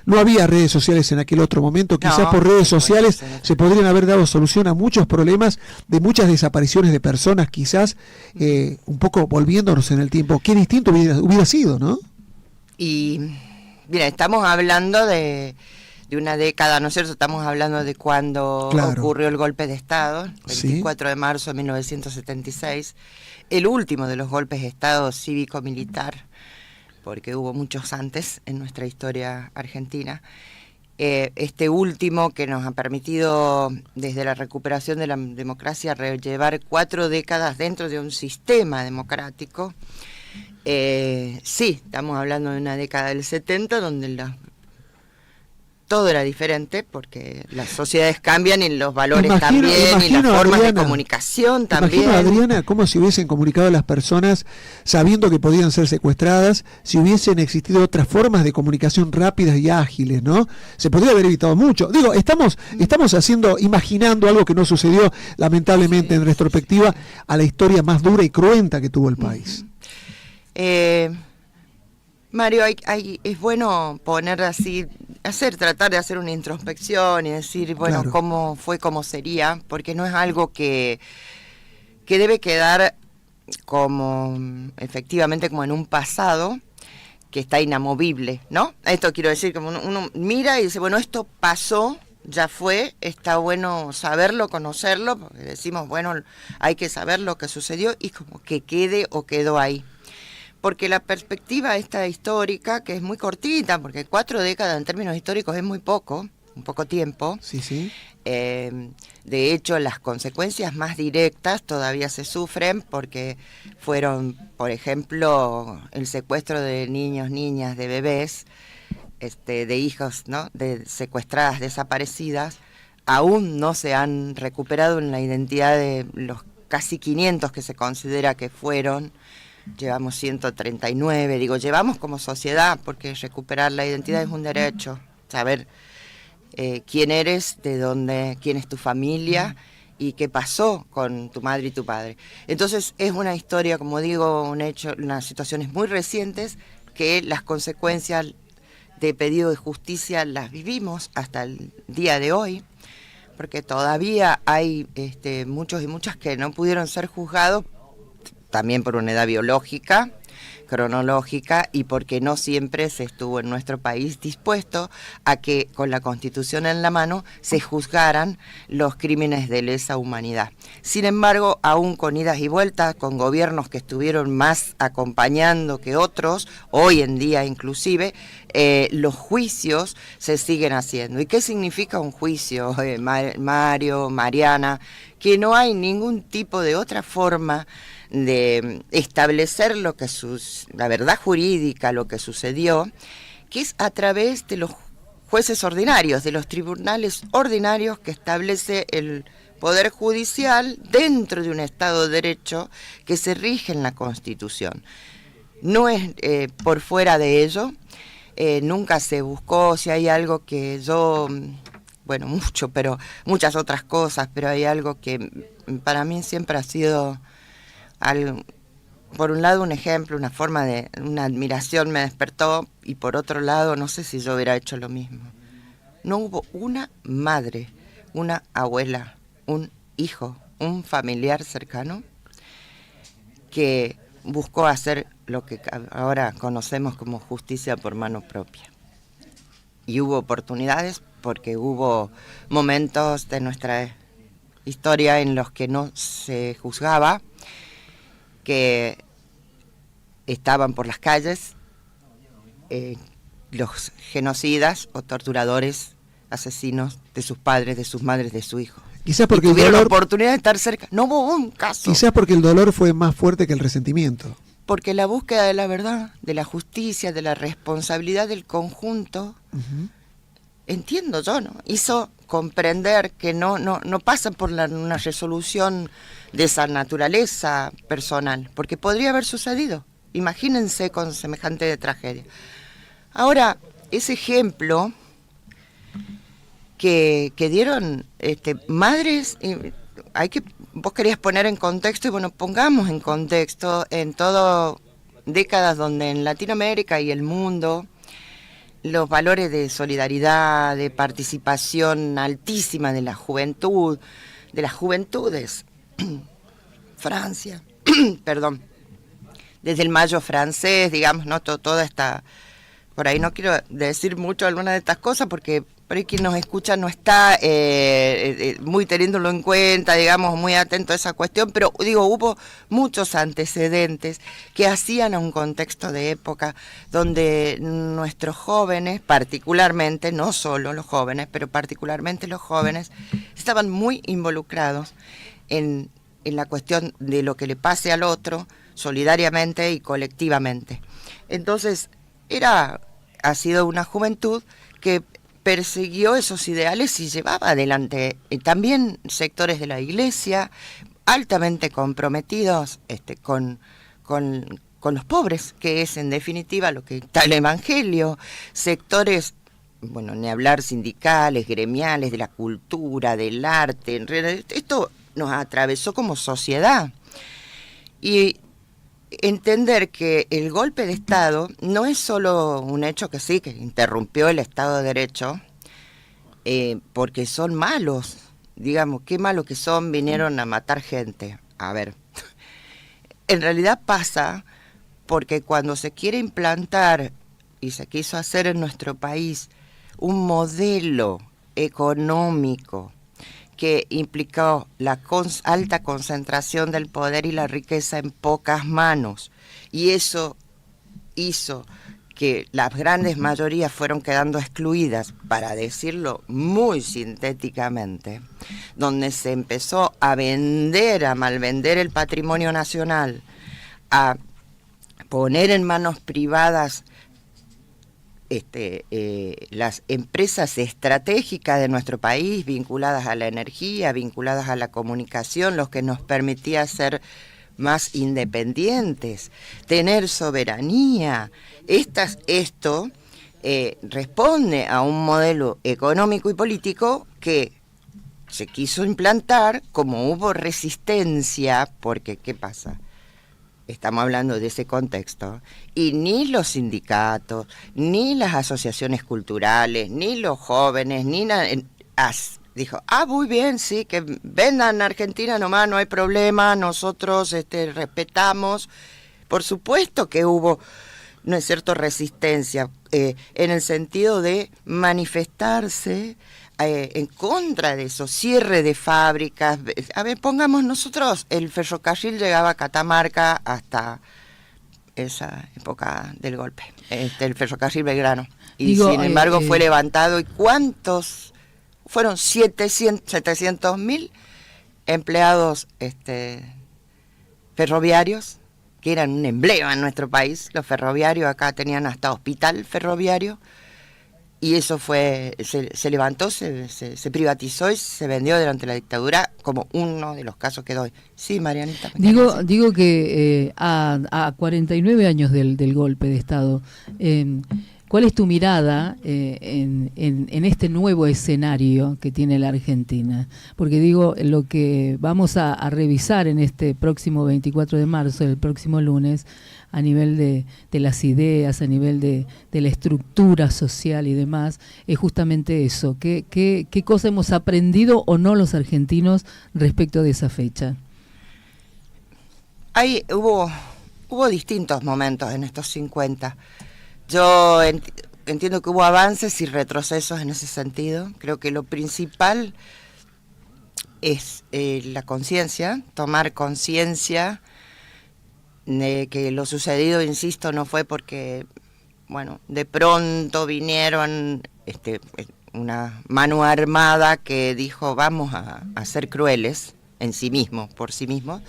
No había redes sociales en aquel otro momento, quizás No, por redes no puede sociales ser. se podrían haber dado solución a muchos problemas de muchas desapariciones de personas, quizás un poco volviéndonos en el tiempo. Qué distinto hubiera sido, ¿no? Y mira, estamos hablando de una década, ¿no es cierto? Estamos hablando de cuando ocurrió el golpe de Estado, 24 de marzo de 1976, el último de los golpes de Estado cívico-militar, porque hubo muchos antes en nuestra historia argentina. Este último que nos ha permitido, desde la recuperación de la democracia, llevar 4 décadas dentro de un sistema democrático. Sí, estamos hablando de una década del 70 donde todo era diferente, porque las sociedades cambian y los valores también, y las formas de comunicación también. Imagino, Adriana, cómo se hubiesen comunicado las personas sabiendo que podían ser secuestradas, si hubiesen existido otras formas de comunicación rápidas y ágiles, ¿no? Se podría haber evitado mucho. Digo, estamos imaginando algo que no sucedió, lamentablemente, en retrospectiva, a la historia más dura y cruenta que tuvo el país. Mario, es bueno poner así, tratar de hacer una introspección y decir, bueno, claro, cómo fue, cómo sería, porque no es algo que debe quedar como, efectivamente, como en un pasado que está inamovible, ¿no? Esto quiero decir, como uno mira y dice, bueno, esto pasó, ya fue, está bueno saberlo, conocerlo, porque decimos, bueno, hay que saber lo que sucedió y como que quede o quedó ahí. Porque la perspectiva esta histórica, que es muy cortita, porque 4 décadas en términos históricos es muy poco, un poco tiempo. Sí, sí. De hecho, las consecuencias más directas todavía se sufren porque fueron, por ejemplo, el secuestro de niños, niñas, de bebés, de hijos, ¿no?, de secuestradas, desaparecidas, aún no se han recuperado en la identidad de los casi 500 que se considera que fueron. Llevamos 139, llevamos como sociedad, porque recuperar la identidad es un derecho, saber quién eres, de dónde, quién es tu familia y qué pasó con tu madre y tu padre. Entonces es una historia, como digo, un hecho, unas situaciones muy recientes que las consecuencias de pedido de justicia las vivimos hasta el día de hoy, porque todavía hay muchos y muchas que no pudieron ser juzgados, también por una edad biológica, cronológica, y porque no siempre se estuvo en nuestro país dispuesto a que con la Constitución en la mano se juzgaran los crímenes de lesa humanidad. Sin embargo, aún con idas y vueltas, con gobiernos que estuvieron más acompañando que otros, hoy en día inclusive, los juicios se siguen haciendo. ¿Y qué significa un juicio, Mario, Mariana? Que no hay ningún tipo de otra forma de establecer la verdad jurídica, lo que sucedió, que es a través de los jueces ordinarios, de los tribunales ordinarios que establece el Poder Judicial dentro de un Estado de Derecho que se rige en la Constitución. No es por fuera de ello, nunca se buscó, si hay algo que yo, bueno, pero muchas otras cosas, pero hay algo que para mí siempre ha sido por un lado un ejemplo, una forma de, una admiración me despertó, y por otro lado no sé si yo hubiera hecho lo mismo. No hubo una madre, una abuela, un hijo, un familiar cercano que buscó hacer lo que ahora conocemos como justicia por mano propia. Y hubo oportunidades, porque hubo momentos de nuestra historia en los que no se juzgaba, que estaban por las calles los genocidas o torturadores, asesinos de sus padres, de sus madres, de su hijo. Quizás porque tuvieron la oportunidad de estar cerca. No hubo un caso. Quizás porque el dolor fue más fuerte que el resentimiento. Porque la búsqueda de la verdad, de la justicia, de la responsabilidad del conjunto, entiendo yo, ¿no?, hizo comprender que no pasa por una resolución de esa naturaleza personal, porque podría haber sucedido. Imagínense con semejante tragedia. Ahora, ese ejemplo que dieron madres, vos querías poner en contexto, y bueno, pongamos en contexto, en todo décadas donde en Latinoamérica y el mundo los valores de solidaridad, de participación altísima de la juventud, de las juventudes. Francia, perdón, desde el Mayo francés, digamos, ¿no? Toda esta... Por ahí no quiero decir mucho alguna de estas cosas porque por ahí quien nos escucha no está muy teniéndolo en cuenta, digamos, muy atento a esa cuestión, pero digo, hubo muchos antecedentes que hacían a un contexto de época donde nuestros jóvenes, particularmente, no solo los jóvenes, pero particularmente los jóvenes, estaban muy involucrados en la cuestión de lo que le pase al otro, solidariamente y colectivamente. Entonces, ha sido una juventud que persiguió esos ideales y llevaba adelante también sectores de la iglesia altamente comprometidos con los pobres, que es en definitiva lo que está el Evangelio, sectores, bueno, ni hablar sindicales, gremiales, de la cultura, del arte, en realidad, esto nos atravesó como sociedad. Y entender que el golpe de Estado no es solo un hecho que sí, que interrumpió el Estado de Derecho, porque son malos, digamos, qué malos que son, vinieron a matar gente. A ver, en realidad pasa porque cuando se quiere implantar, y se quiso hacer en nuestro país, un modelo económico que implicó la alta concentración del poder y la riqueza en pocas manos, y eso hizo que las grandes mayorías fueron quedando excluidas, para decirlo muy sintéticamente, donde se empezó a vender, a malvender el patrimonio nacional, a poner en manos privadas las empresas estratégicas de nuestro país, vinculadas a la energía, vinculadas a la comunicación, lo que nos permitía ser más independientes, tener soberanía. Esto responde a un modelo económico y político que se quiso implantar, como hubo resistencia, porque ¿qué pasa? Estamos hablando de ese contexto, y ni los sindicatos, ni las asociaciones culturales, ni los jóvenes, ni nada, dijo, muy bien, sí, que vendan a Argentina nomás, no hay problema, nosotros respetamos. Por supuesto que hubo, ¿no es cierto?, resistencia, en el sentido de manifestarse en contra de eso, cierre de fábricas. A ver, pongamos nosotros, el ferrocarril llegaba a Catamarca hasta esa época del golpe, el ferrocarril Belgrano, y sin embargo fue levantado. ¿Y cuántos? Fueron 700.000 empleados ferroviarios, que eran un emblema en nuestro país. Los ferroviarios acá tenían hasta hospital ferroviario, y eso se levantó, se privatizó y se vendió durante la dictadura, como uno de los casos que doy. Sí, Marianita. Digo que a 49 años del golpe de Estado, ¿cuál es tu mirada en este nuevo escenario que tiene la Argentina? Porque digo, lo que vamos a revisar en este próximo 24 de marzo, el próximo lunes, a nivel de las ideas, a nivel de la estructura social y demás, es justamente eso. ¿Qué cosa hemos aprendido o no los argentinos respecto de esa fecha? Hubo distintos momentos en estos 50. Yo entiendo que hubo avances y retrocesos en ese sentido. Creo que lo principal es la conciencia, tomar conciencia de que lo sucedido, insisto, no fue porque, bueno, de pronto vinieron una mano armada que dijo vamos a ser crueles en sí mismo, por sí mismo,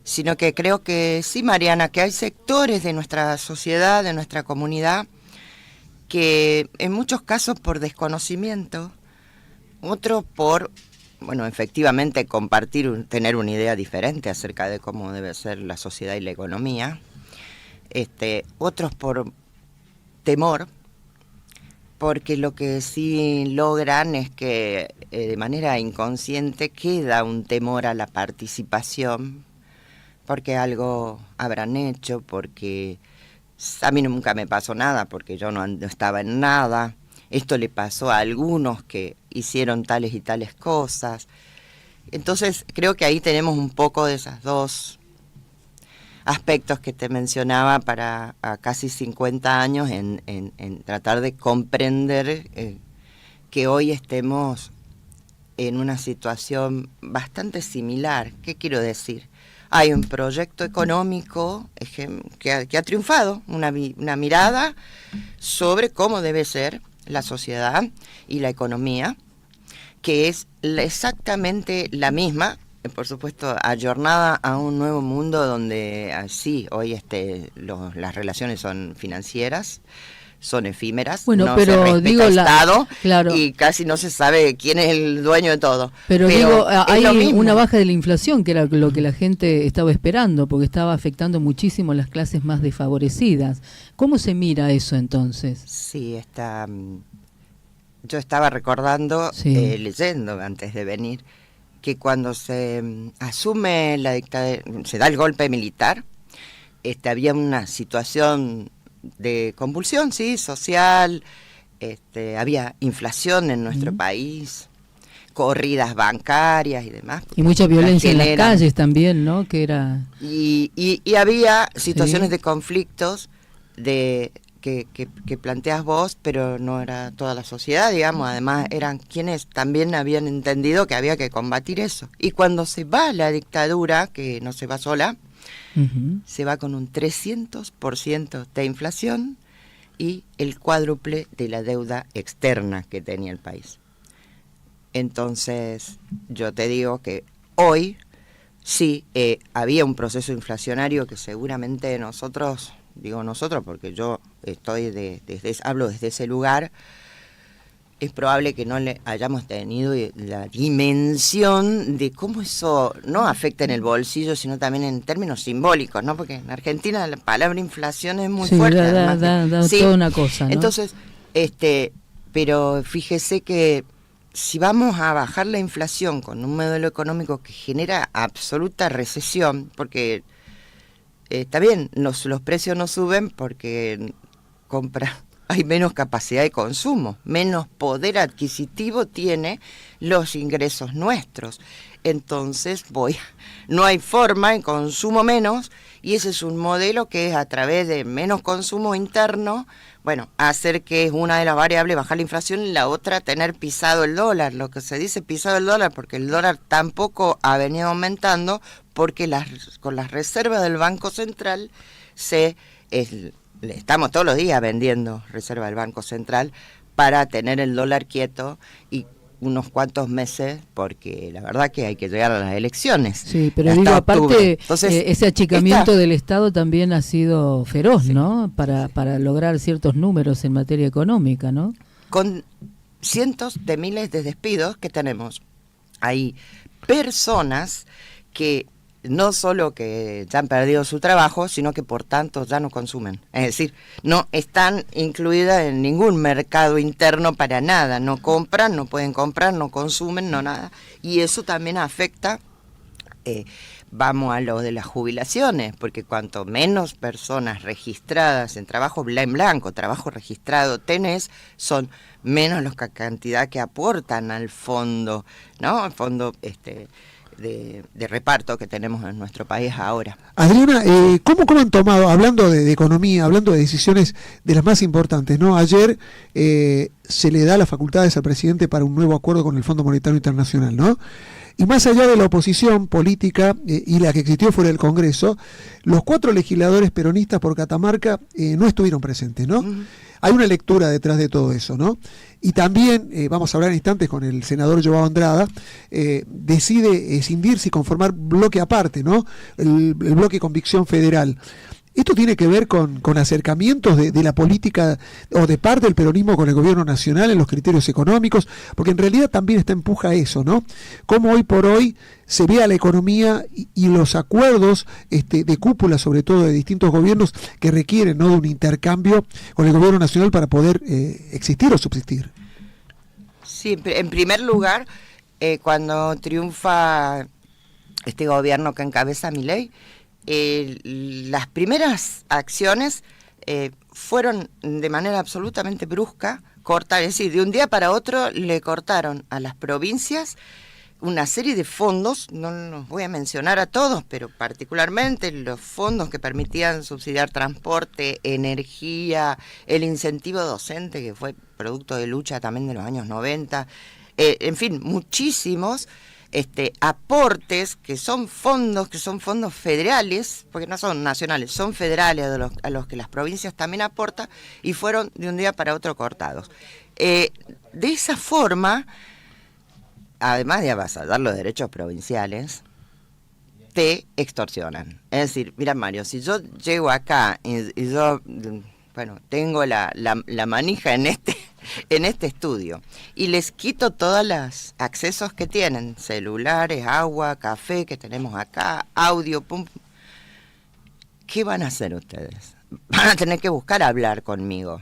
sino que creo que sí, Mariana, que hay sectores de nuestra sociedad, de nuestra comunidad, que en muchos casos por desconocimiento, otros por, bueno, efectivamente tener una idea diferente acerca de cómo debe ser la sociedad y la economía, otros por temor, porque lo que sí logran es que de manera inconsciente queda un temor a la participación, porque algo habrán hecho, porque A mí nunca me pasó nada porque yo no estaba en nada. Esto le pasó a algunos que hicieron tales y tales cosas. Entonces creo que ahí tenemos un poco de esos dos aspectos que te mencionaba para a casi 50 años en tratar de comprender que hoy estemos en una situación bastante similar. ¿Qué quiero decir? Hay un proyecto económico que ha triunfado, una mirada sobre cómo debe ser la sociedad y la economía, que es exactamente la misma, por supuesto, ayornada a un nuevo mundo donde sí, hoy las relaciones son financieras, son efímeras, bueno, no pero se respeta digo Estado, claro, y casi no se sabe quién es el dueño de todo. Pero digo, hay mismo. una baja de la inflación, que era lo que la gente estaba esperando, porque estaba afectando muchísimo a las clases más desfavorecidas. ¿Cómo se mira eso entonces? Sí, yo estaba recordando, Sí. leyendo antes de venir, que cuando se asume la dictadura, se da el golpe militar, había una situación de convulsión, sí, social, había inflación en nuestro país, corridas bancarias y demás. Y mucha violencia en las generan calles también, ¿no? Que era... Y había situaciones Sí. de conflictos que planteas vos, pero no era toda la sociedad, digamos. Además, eran quienes también habían entendido que había que combatir eso. Y cuando se va la dictadura, que no se va sola, se va con un 300% de inflación y el cuádruple de la deuda externa que tenía el país. Entonces, yo te digo que hoy sí había un proceso inflacionario que seguramente nosotros, digo nosotros porque yo hablo desde ese lugar, es probable que no le hayamos tenido la dimensión de cómo eso no afecta en el bolsillo, sino también en términos simbólicos, ¿no? Porque en Argentina la palabra inflación es muy fuerte. Da sí, toda una cosa, ¿no? Entonces, pero fíjese que si vamos a bajar la inflación con un modelo económico que genera absoluta recesión, porque está bien, los precios no suben porque hay menos capacidad de consumo, menos poder adquisitivo tiene los ingresos nuestros. Entonces, no hay forma, en consumo menos, y ese es un modelo que es a través de menos consumo interno, hacer que es una de las variables, bajar la inflación, y la otra, tener pisado el dólar. Lo que se dice pisado el dólar, porque el dólar tampoco ha venido aumentando, porque con las reservas del Banco Central estamos todos los días vendiendo reserva del Banco Central para tener el dólar quieto y unos cuantos meses, porque la verdad que hay que llegar a las elecciones. Sí, pero hasta digo, octubre. aparte, Entonces, ese achicamiento del Estado también ha sido feroz, sí, ¿no? Para lograr ciertos números en materia económica, ¿no? Con cientos de miles de despidos que tenemos. Hay personas que no solo que ya han perdido su trabajo, sino que por tanto ya no consumen. Es decir, no están incluidas en ningún mercado interno para nada. No compran, no pueden comprar, no consumen, no nada. Y eso también afecta, vamos a lo de las jubilaciones, porque cuanto menos personas registradas en trabajo en blanco, trabajo registrado tenés, son menos la cantidad que aportan al fondo, ¿no? Al fondo de reparto que tenemos en nuestro país ahora. Adriana, ¿cómo han tomado, hablando de economía, hablando de decisiones de las más importantes, ¿no? Ayer se le da las facultades al presidente para un nuevo acuerdo con el Fondo Monetario Internacional, ¿no? Y más allá de la oposición política y la que existió fuera del Congreso, los 4 legisladores peronistas por Catamarca no estuvieron presentes, ¿no? Hay una lectura detrás de todo eso, ¿no? Y también, vamos a hablar en instantes con el senador Joao Andrada, decide escindirse y conformar bloque aparte, ¿no? El bloque Convicción Federal. ¿Esto tiene que ver con acercamientos de la política o de parte del peronismo con el gobierno nacional en los criterios económicos? Porque en realidad también empuja eso, ¿no? Cómo hoy por hoy se ve a la economía y los acuerdos de cúpula, sobre todo de distintos gobiernos, que requieren, ¿no?, de un intercambio con el gobierno nacional para poder existir o subsistir. Sí, en primer lugar, cuando triunfa este gobierno que encabeza Milei, las primeras acciones fueron de manera absolutamente brusca cortar, es decir, de un día para otro le cortaron a las provincias una serie de fondos, no los voy a mencionar a todos, pero particularmente los fondos que permitían subsidiar transporte, energía, el incentivo docente, que fue producto de lucha también de los años 90, en fin, muchísimos aportes que son fondos federales, porque no son nacionales, son federales a los que las provincias también aportan, y fueron de un día para otro cortados. De esa forma, además de avasallar los derechos provinciales, te extorsionan. Es decir, mira, Mario, si yo llego acá y yo, bueno, tengo la manija en este estudio y les quito todos los accesos que tienen, celulares, agua, café que tenemos acá, audio, pum, ¿qué van a hacer ustedes? Van a tener que buscar hablar conmigo.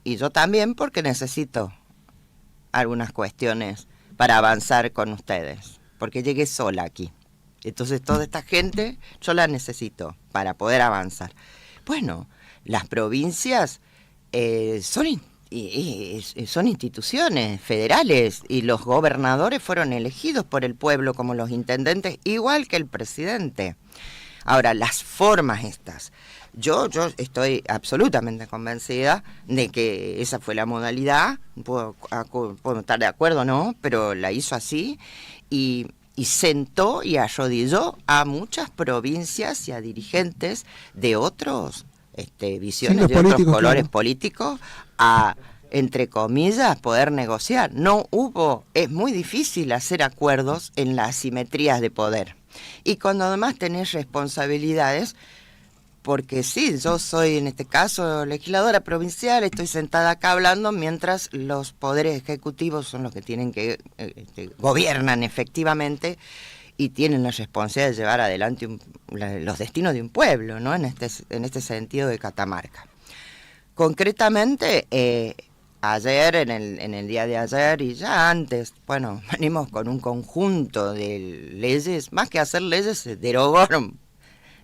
Y yo también, porque necesito algunas cuestiones para avanzar con ustedes, porque llegué sola aquí. Entonces toda esta gente yo la necesito para poder avanzar. Bueno, las provincias son instituciones federales y los gobernadores fueron elegidos por el pueblo como los intendentes, igual que el presidente. Ahora, las formas estas, yo estoy absolutamente convencida de que esa fue la modalidad, puedo estar de acuerdo o no, pero la hizo así y sentó y arrodilló a muchas provincias y a dirigentes de otros visiones, de otros colores políticos, a, entre comillas, poder negociar. No hubo, es muy difícil hacer acuerdos en las asimetrías de poder. Y cuando además tenés responsabilidades, porque sí, yo soy en este caso legisladora provincial, estoy sentada acá hablando mientras los poderes ejecutivos son los que tienen que gobiernan efectivamente y tienen la responsabilidad de llevar adelante los destinos de un pueblo, ¿no? En este sentido de Catamarca. Concretamente, ayer, en el día de ayer y ya antes, bueno, venimos con un conjunto de leyes, más que hacer leyes, se derogaron,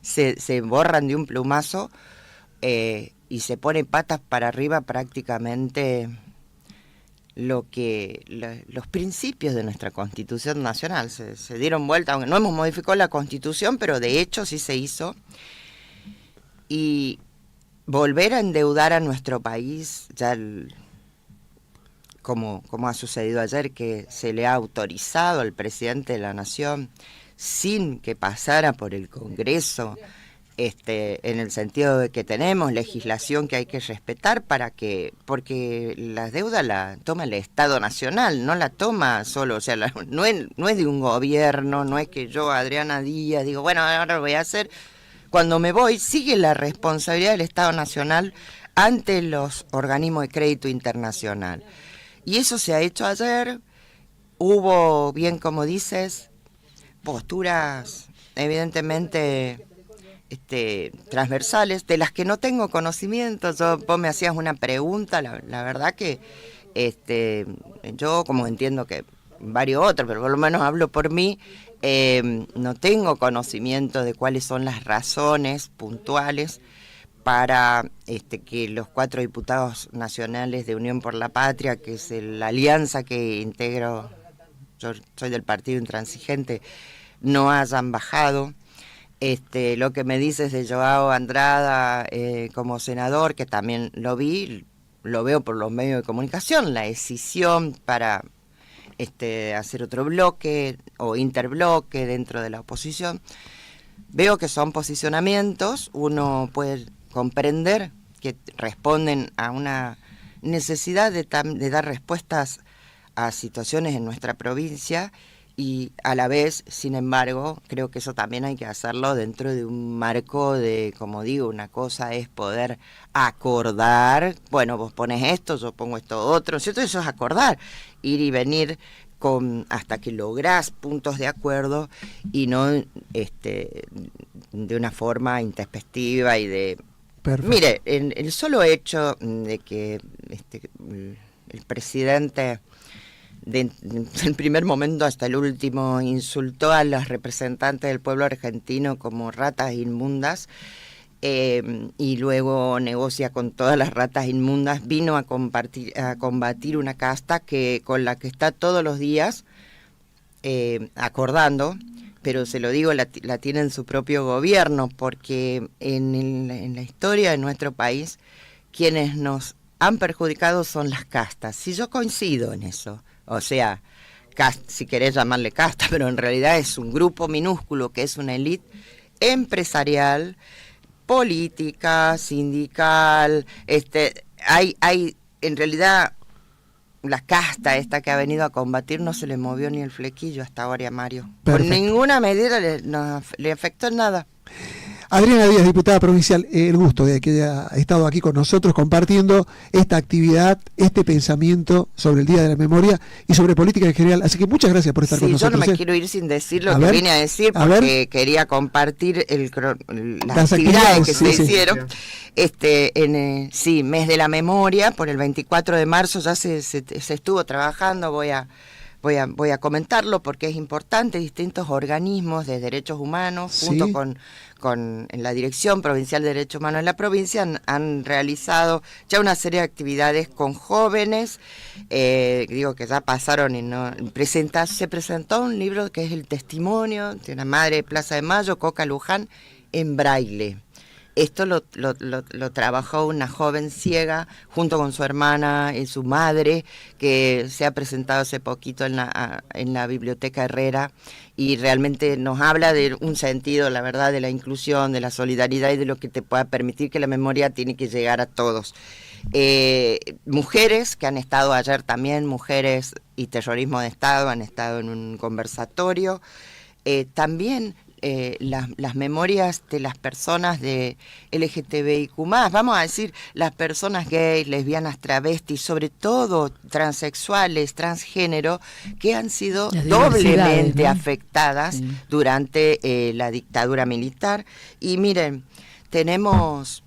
se borran de un plumazo y se pone patas para arriba prácticamente los principios de nuestra Constitución Nacional. Se dieron vuelta, aunque no hemos modificado la Constitución, pero de hecho sí se hizo. Y volver a endeudar a nuestro país, ya como ha sucedido ayer, que se le ha autorizado al presidente de la Nación sin que pasara por el Congreso, en el sentido de que tenemos legislación que hay que respetar porque la deuda la toma el Estado Nacional, no la toma solo, o sea, no es de un gobierno, no es que yo, Adriana Díaz, digo, bueno, ahora lo voy a hacer. Cuando me voy, sigue la responsabilidad del Estado Nacional ante los organismos de crédito internacional. Y eso se ha hecho ayer. Hubo, bien como dices, posturas evidentemente transversales, de las que no tengo conocimiento. Vos me hacías una pregunta, la verdad que yo, como entiendo que varios otros, pero por lo menos hablo por mí, no tengo conocimiento de cuáles son las razones puntuales para que los 4 diputados nacionales de Unión por la Patria, que es la alianza que integro, yo soy del Partido Intransigente, no hayan bajado. Lo que me dices de Joao Andrada como senador, que también lo veo por los medios de comunicación, la decisión para hacer otro bloque o interbloque dentro de la oposición. Veo que son posicionamientos, uno puede comprender que responden a una necesidad de dar respuestas a situaciones en nuestra provincia y a la vez, sin embargo, creo que eso también hay que hacerlo dentro de un marco de, como digo, una cosa es poder acordar, bueno, vos pones esto, yo pongo esto otro, ¿cierto? Eso es acordar, ir y venir hasta que lográs puntos de acuerdo y no de una forma intempestiva y de... Perfecto. Mire, el solo hecho de que el presidente desde el primer momento hasta el último insultó a los representantes del pueblo argentino como ratas inmundas, y luego negocia con todas las ratas inmundas, vino a combatir una casta con la que está todos los días acordando, pero se lo digo, la tiene en su propio gobierno, porque en la historia de nuestro país, quienes nos han perjudicado son las castas. Si yo coincido en eso, o sea, si querés llamarle casta, pero en realidad es un grupo minúsculo que es una élite empresarial, política, sindical, hay en realidad la casta esta que ha venido a combatir no se le movió ni el flequillo hasta ahora a Mario. Perfecto. Por ninguna medida le afectó en nada. Adriana Díaz, diputada provincial, el gusto de que haya estado aquí con nosotros compartiendo esta actividad, este pensamiento sobre el Día de la Memoria y sobre política en general. Así que muchas gracias por estar con nosotros. Yo no me quiero ir sin decir lo que vine a decir, porque quería compartir las actividades que se hicieron. Mes de la memoria, por el 24 de marzo ya se estuvo trabajando, voy a comentarlo porque es importante. Distintos organismos de derechos humanos, junto con en la Dirección Provincial de Derechos Humanos en la provincia, han realizado ya una serie de actividades con jóvenes, que ya pasaron y se presentó un libro que es el testimonio de una madre de Plaza de Mayo, Coca Luján, en braille. Esto lo trabajó una joven ciega junto con su hermana y su madre, que se ha presentado hace poquito en la Biblioteca Herrera, y realmente nos habla de un sentido, la verdad, de la inclusión, de la solidaridad y de lo que te pueda permitir que la memoria tiene que llegar a todos. Mujeres que han estado ayer también, Mujeres y Terrorismo de Estado, han estado en un conversatorio. También las memorias de las personas de LGTBIQ+, vamos a decir, las personas gays, lesbianas, travestis, sobre todo transexuales, transgénero, que han sido doblemente afectadas durante la dictadura militar. Y miren, tenemos,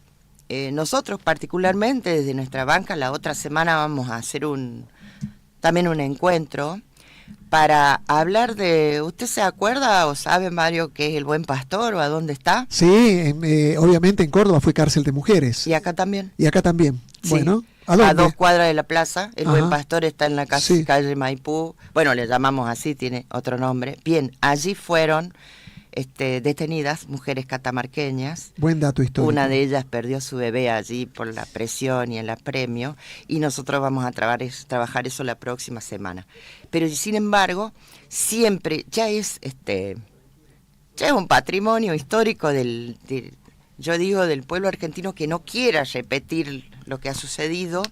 nosotros particularmente desde nuestra banca, la otra semana vamos a hacer también un encuentro para hablar de, ¿usted se acuerda o sabe, Mario, qué es el Buen Pastor o a dónde está? Sí, obviamente en Córdoba fue cárcel de mujeres. Y acá también. Y acá también. Sí. Bueno, ¿a dónde? A 2 cuadras de la plaza. El Buen Pastor está en la calle Maipú. Bueno, le llamamos así, tiene otro nombre. Bien, allí fueron detenidas mujeres catamarqueñas. Buen dato histórico. Una de ellas perdió su bebé allí por la presión y el apremio, y nosotros vamos a trabajar eso la próxima semana. Pero sin embargo, siempre ya es un patrimonio histórico del pueblo argentino, que no quiera repetir lo que ha sucedido,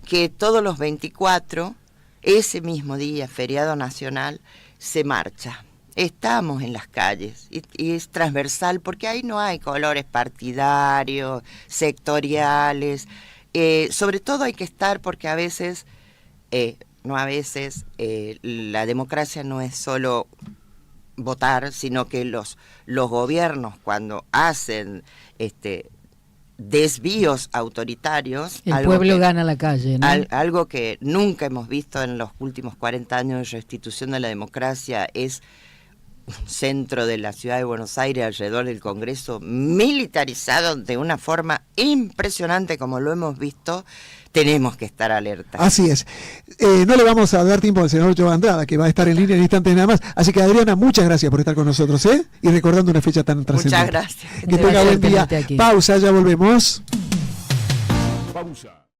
que todos los 24, ese mismo día, feriado nacional, se marcha. Estamos en las calles y es transversal, porque ahí no hay colores partidarios, sectoriales. Sobre todo hay que estar porque a veces, la democracia no es solo votar, sino que los gobiernos, cuando hacen desvíos autoritarios, el pueblo gana la calle, ¿no? Algo que nunca hemos visto en los últimos 40 años de restitución de la democracia, es un centro de la ciudad de Buenos Aires, alrededor del Congreso, militarizado de una forma impresionante como lo hemos visto. Tenemos que estar alerta. Así es. No le vamos a dar tiempo al senador Joe Andrada, que va a estar en línea en instantes nada más. Así que, Adriana, muchas gracias por estar con nosotros, y recordando una fecha tan trascendente. Muchas gracias. Que tenga buen día. Pausa, ya volvemos. Pausa.